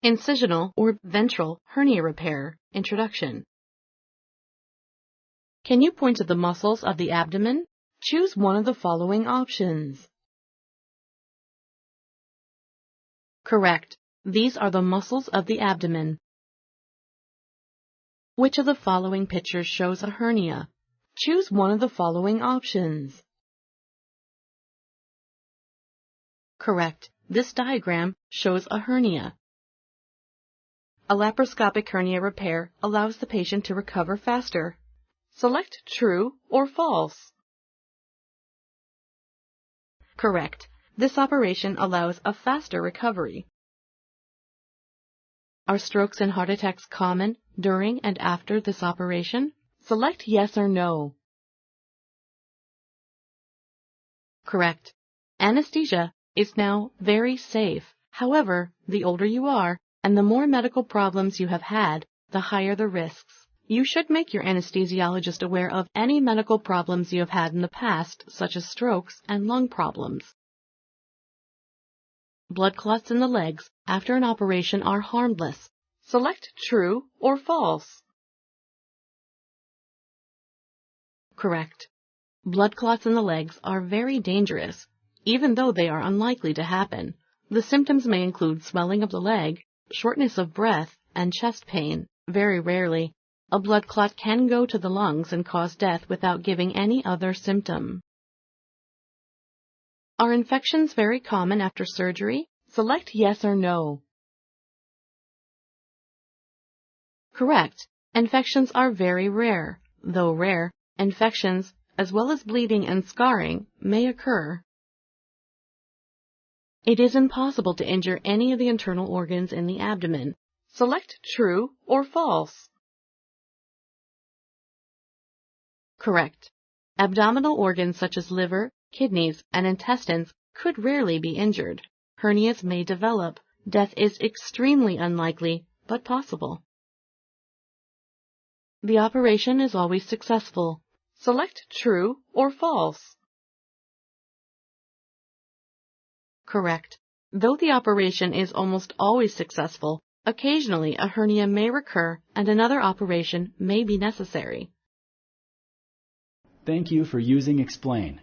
Incisional or ventral hernia repair. Introduction. Can you point to the muscles of the abdomen? Choose one of the following options. Correct. These are the muscles of the abdomen. Which of the following pictures shows a hernia? Choose one of the following options. Correct. This diagram shows a hernia. A laparoscopic hernia repair allows the patient to recover faster. Select true or false. Correct. This operation allows a faster recovery. Are strokes and heart attacks common during and after this operation? Select yes or no. Correct. Anesthesia is now very safe. However, the older you are and the more medical problems you have had, the higher the risks. You should make your anesthesiologist aware of any medical problems you have had in the past, such as strokes and lung problems. Blood clots in the legs after an operation are harmless. Select true or false. Correct. Blood clots in the legs are very dangerous, even though they are unlikely to happen. The symptoms may include swelling of the leg, shortness of breath, and chest pain. Very rarely, a blood clot can go to the lungs and cause death without giving any other symptom. Are infections very common after surgery? Select yes or no. Correct. Infections are very rare. Though rare, infections, as well as bleeding and scarring, may occur. It is impossible to injure any of the internal organs in the abdomen. Select true or false. Correct. Abdominal organs such as liver, kidneys, and intestines could rarely be injured. Hernias may develop. Death is extremely unlikely, but possible. The operation is always successful. Select true or false. Correct. Though the operation is almost always successful, occasionally a hernia may recur and another operation may be necessary. Thank you for using Explain.